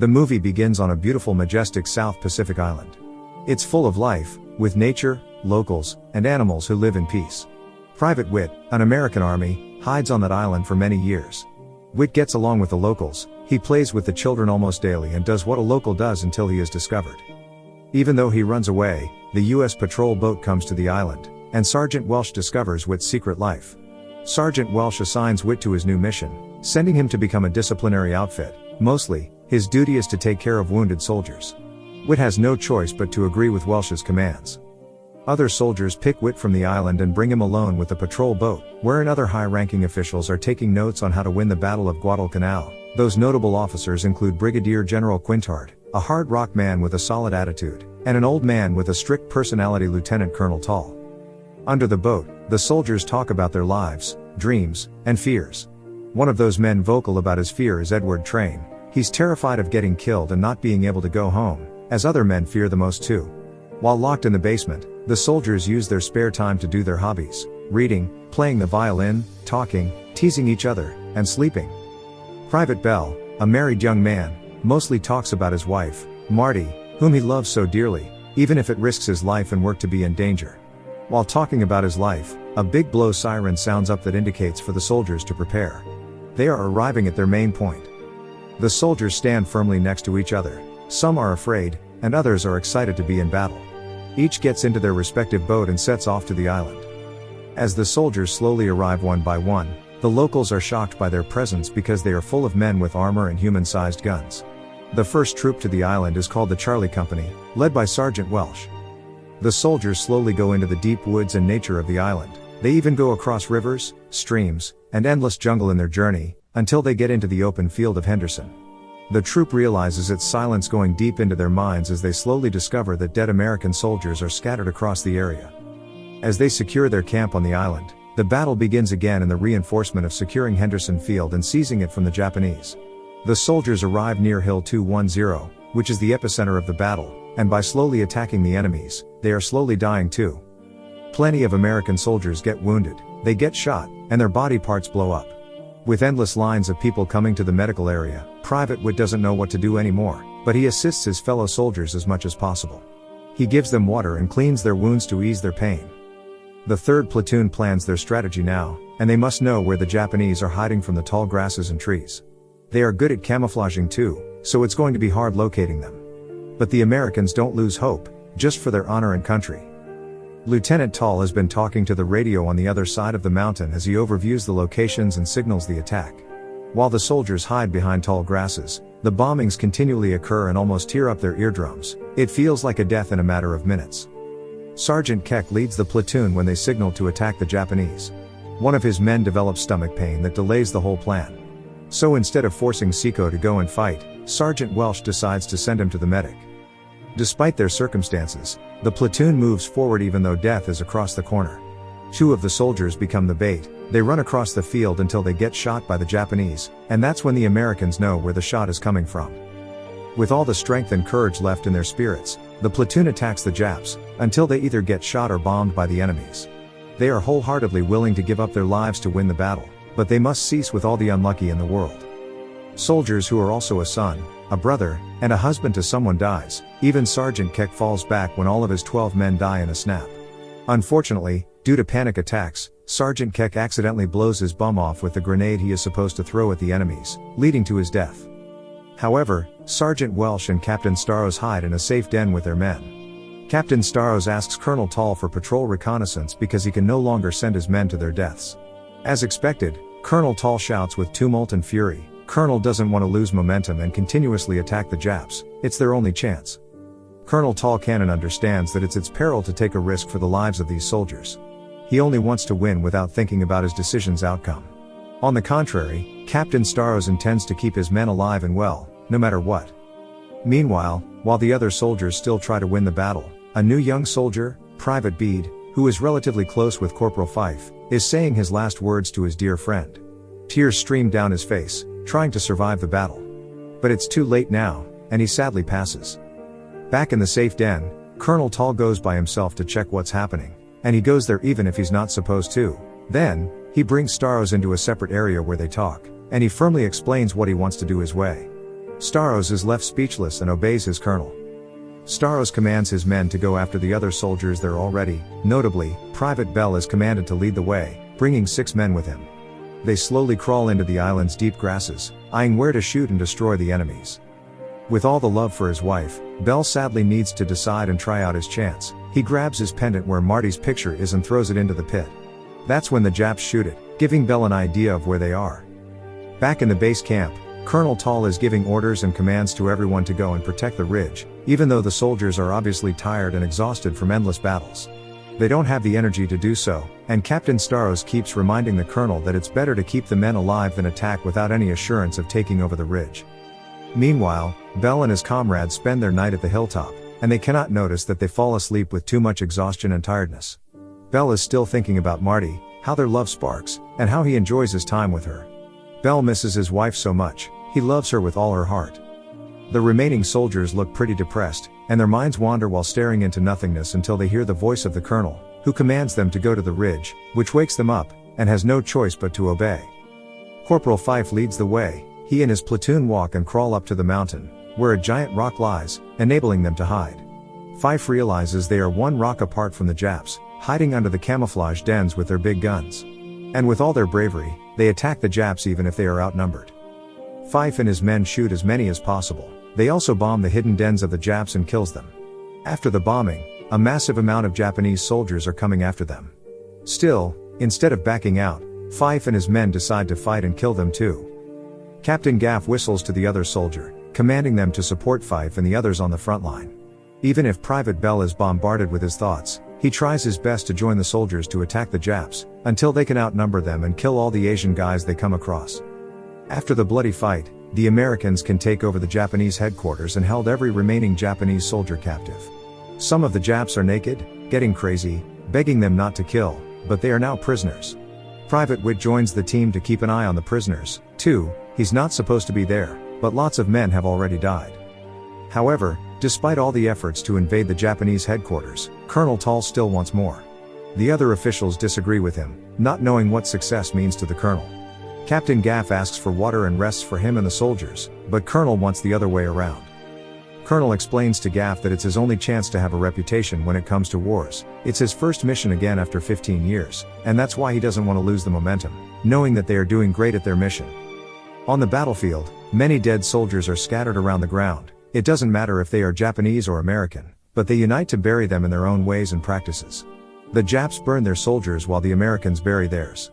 The movie begins on a beautiful, majestic South Pacific island. It's full of life, with nature, locals, and animals who live in peace. Private Whit, an American Army, hides on that island for many years. Whit gets along with the locals, he plays with the children almost daily and does what a local does until he is discovered. Even though he runs away, the U.S. patrol boat comes to the island, and Sergeant Welsh discovers Whit's secret life. Sergeant Welsh assigns Whit to his new mission, sending him to become a disciplinary outfit. Mostly, his duty is to take care of wounded soldiers. Whit has no choice but to agree with Welsh's commands. Other soldiers pick Whit from the island and bring him alone with the patrol boat, wherein other high-ranking officials are taking notes on how to win the Battle of Guadalcanal. Those notable officers include Brigadier General Quintard, a hard rock man with a solid attitude, and an old man with a strict personality, Lieutenant Colonel Tall. Under the boat, the soldiers talk about their lives, dreams, and fears. One of those men vocal about his fear is Edward Train. He's terrified of getting killed and not being able to go home, as other men fear the most too. While locked in the basement, the soldiers use their spare time to do their hobbies: reading, playing the violin, talking, teasing each other, and sleeping. Private Bell, a married young man, mostly talks about his wife, Marty, whom he loves so dearly, even if it risks his life and work to be in danger. While talking about his life, a big blow siren sounds up that indicates for the soldiers to prepare. They are arriving at their main point. The soldiers stand firmly next to each other. Some are afraid, and others are excited to be in battle. Each gets into their respective boat and sets off to the island. As the soldiers slowly arrive one by one, the locals are shocked by their presence because they are full of men with armor and human-sized guns. The first troop to the island is called the Charlie Company, led by Sergeant Welsh. The soldiers slowly go into the deep woods and nature of the island. They even go across rivers, streams, and endless jungle in their journey, until they get into the open field of Henderson. The troop realizes its silence going deep into their minds as they slowly discover that dead American soldiers are scattered across the area. As they secure their camp on the island, the battle begins again in the reinforcement of securing Henderson Field and seizing it from the Japanese. The soldiers arrive near Hill 210, which is the epicenter of the battle, and by slowly attacking the enemies, they are slowly dying too. Plenty of American soldiers get wounded, they get shot, and their body parts blow up. With endless lines of people coming to the medical area, Private Whit doesn't know what to do anymore, but he assists his fellow soldiers as much as possible. He gives them water and cleans their wounds to ease their pain. The 3rd platoon plans their strategy now, and they must know where the Japanese are hiding from the tall grasses and trees. They are good at camouflaging too, so it's going to be hard locating them. But the Americans don't lose hope, just for their honor and country. Lieutenant Tall has been talking to the radio on the other side of the mountain as he overviews the locations and signals the attack. While the soldiers hide behind tall grasses, the bombings continually occur and almost tear up their eardrums. It feels like a death in a matter of minutes. Sergeant Keck leads the platoon when they signal to attack the Japanese. One of his men develops stomach pain that delays the whole plan. So instead of forcing Seiko to go and fight, Sergeant Welsh decides to send him to the medic. Despite their circumstances, the platoon moves forward even though death is across the corner. 2 of the soldiers become the bait. They run across the field until they get shot by the Japanese, and that's when the Americans know where the shot is coming from. With all the strength and courage left in their spirits, the platoon attacks the Japs, until they either get shot or bombed by the enemies. They are wholeheartedly willing to give up their lives to win the battle, but they must cease with all the unlucky in the world. Soldiers who are also a son, a brother, and a husband to someone dies. Even Sergeant Keck falls back when all of his 12 men die in a snap. Unfortunately, due to panic attacks, Sergeant Keck accidentally blows his bum off with the grenade he is supposed to throw at the enemies, leading to his death. However, Sergeant Welsh and Captain Starros hide in a safe den with their men. Captain Starros asks Colonel Tall for patrol reconnaissance because he can no longer send his men to their deaths. As expected, Colonel Tall shouts with tumult and fury. Colonel doesn't want to lose momentum and continuously attack the Japs. It's their only chance. Colonel Tall Cannon understands that it's its peril to take a risk for the lives of these soldiers. He only wants to win without thinking about his decision's outcome. On the contrary, Captain Starros intends to keep his men alive and well, no matter what. Meanwhile, while the other soldiers still try to win the battle, a new young soldier, Private Bede, who is relatively close with Corporal Fife, is saying his last words to his dear friend. Tears stream down his face, trying to survive the battle. But it's too late now, and he sadly passes. Back in the safe den, Colonel Tall goes by himself to check what's happening, and he goes there even if he's not supposed to. Then, he brings Starros into a separate area where they talk, and he firmly explains what he wants to do his way. Staros is left speechless and obeys his colonel. Staros commands his men to go after the other soldiers there already. Notably, Private Bell is commanded to lead the way, bringing 6 men with him. They slowly crawl into the island's deep grasses, eyeing where to shoot and destroy the enemies. With all the love for his wife, Bell sadly needs to decide and try out his chance. He grabs his pendant where Marty's picture is and throws it into the pit. That's when the Japs shoot it, giving Bell an idea of where they are. Back in the base camp, Colonel Tall is giving orders and commands to everyone to go and protect the ridge, even though the soldiers are obviously tired and exhausted from endless battles. They don't have the energy to do so, and Captain Staros keeps reminding the colonel that it's better to keep the men alive than attack without any assurance of taking over the ridge. Meanwhile, Bell and his comrades spend their night at the hilltop, and they cannot notice that they fall asleep with too much exhaustion and tiredness. Bell is still thinking about Marty, how their love sparks, and how he enjoys his time with her. Bell misses his wife so much, he loves her with all her heart. The remaining soldiers look pretty depressed, and their minds wander while staring into nothingness until they hear the voice of the colonel, who commands them to go to the ridge, which wakes them up, and has no choice but to obey. Corporal Fife leads the way. He and his platoon walk and crawl up to the mountain, where a giant rock lies, enabling them to hide. Fife realizes they are one rock apart from the Japs, hiding under the camouflage dens with their big guns. And with all their bravery, they attack the Japs even if they are outnumbered. Fife and his men shoot as many as possible. They also bomb the hidden dens of the Japs and kills them. After the bombing, a massive amount of Japanese soldiers are coming after them. Still, instead of backing out, Fife and his men decide to fight and kill them too. Captain Gaff whistles to the other soldier, commanding them to support Fife and the others on the front line. Even if Private Bell is bombarded with his thoughts, he tries his best to join the soldiers to attack the Japs, until they can outnumber them and kill all the Asian guys they come across. After the bloody fight, the Americans can take over the Japanese headquarters and held every remaining Japanese soldier captive. Some of the Japs are naked, getting crazy, begging them not to kill, but they are now prisoners. Private Witt joins the team to keep an eye on the prisoners, too. He's not supposed to be there, but lots of men have already died. However, despite all the efforts to invade the Japanese headquarters, Colonel Tall still wants more. The other officials disagree with him, not knowing what success means to the colonel. Captain Gaff asks for water and rests for him and the soldiers, but Colonel wants the other way around. Colonel explains to Gaff that it's his only chance to have a reputation when it comes to wars. It's his first mission again after 15 years, and that's why he doesn't want to lose the momentum, knowing that they are doing great at their mission. On the battlefield, many dead soldiers are scattered around the ground. It doesn't matter if they are Japanese or American, but they unite to bury them in their own ways and practices. The Japs burn their soldiers while the Americans bury theirs.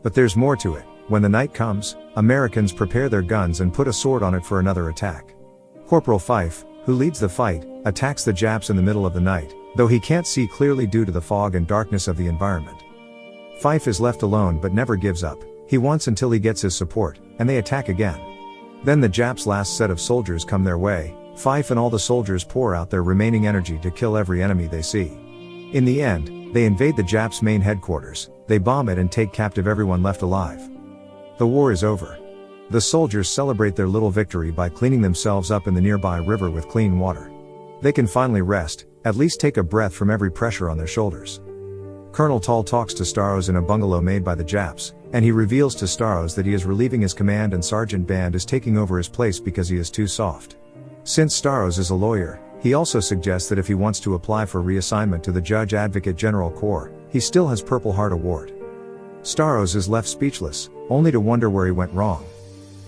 But there's more to it. When the night comes, Americans prepare their guns and put a sword on it for another attack. Corporal Fife, who leads the fight, attacks the Japs in the middle of the night, though he can't see clearly due to the fog and darkness of the environment. Fife is left alone but never gives up. He wants until he gets his support, and they attack again. Then the Japs' last set of soldiers come their way. Fife and all the soldiers pour out their remaining energy to kill every enemy they see. In the end, they invade the Japs' main headquarters. They bomb it and take captive everyone left alive. The war is over. The soldiers celebrate their little victory by cleaning themselves up in the nearby river with clean water. They can finally rest, at least take a breath from every pressure on their shoulders. Colonel Tall talks to Staros in a bungalow made by the Japs, and he reveals to Staros that he is relieving his command and Sergeant Band is taking over his place because he is too soft. Since Staros is a lawyer, he also suggests that if he wants to apply for reassignment to the Judge Advocate General Corps, he still has Purple Heart Award. Staros is left speechless, only to wonder where he went wrong.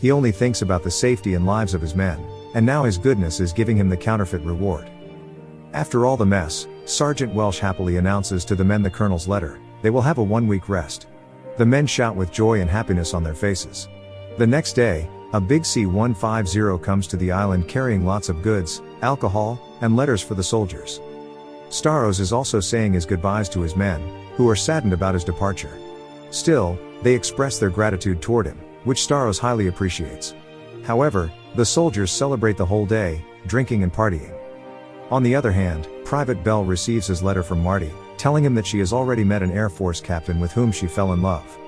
He only thinks about the safety and lives of his men, and now his goodness is giving him the counterfeit reward. After all the mess, Sergeant Welsh happily announces to the men the colonel's letter. They will have a 1-week rest. The men shout with joy and happiness on their faces. The next day, a big C-150 comes to the island carrying lots of goods, alcohol, and letters for the soldiers. Staros is also saying his goodbyes to his men, who are saddened about his departure. Still, they express their gratitude toward him, which Staros highly appreciates. However, the soldiers celebrate the whole day, drinking and partying. On the other hand, Private Bell receives his letter from Marty, telling him that she has already met an Air Force captain with whom she fell in love.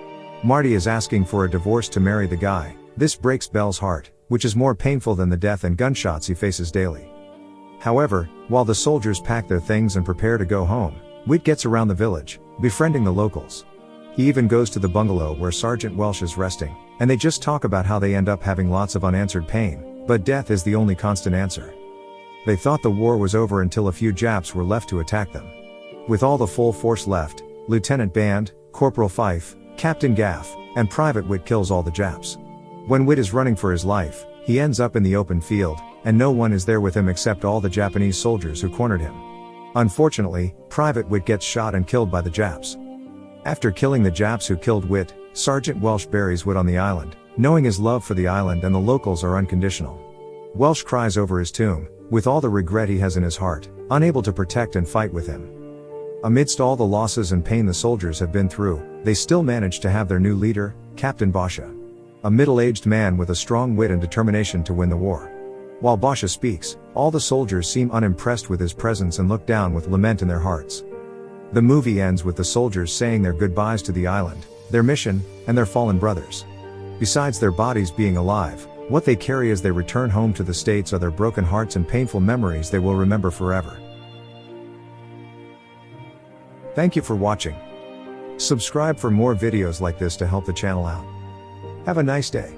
Marty is asking for a divorce to marry the guy. This breaks Bell's heart, which is more painful than the death and gunshots he faces daily. However, while the soldiers pack their things and prepare to go home, Witt gets around the village, befriending the locals. He even goes to the bungalow where Sergeant Welsh is resting, and they just talk about how they end up having lots of unanswered pain, But death is the only constant answer. They thought the war was over until a few Japs were left to attack them. With all the full force left, Lieutenant Band, Corporal Fife, Captain Gaff, and Private Witt kills all the Japs. When Witt is running for his life, he ends up in the open field, and no one is there with him except all the Japanese soldiers who cornered him. Unfortunately, Private Witt gets shot and killed by the Japs. After killing the Japs who killed Witt, Sergeant Welsh buries Witt on the island, knowing his love for the island and the locals are unconditional. Welsh cries over his tomb, with all the regret he has in his heart, unable to protect and fight with him. Amidst all the losses and pain the soldiers have been through, they still manage to have their new leader, Captain Basha. A middle-aged man with a strong wit and determination to win the war. While Basha speaks, all the soldiers seem unimpressed with his presence and look down with lament in their hearts. The movie ends with the soldiers saying their goodbyes to the island, their mission, and their fallen brothers. Besides their bodies being alive, what they carry as they return home to the States are their broken hearts and painful memories they will remember forever. Thank you for watching. Subscribe for more videos like this to help the channel out. Have a nice day.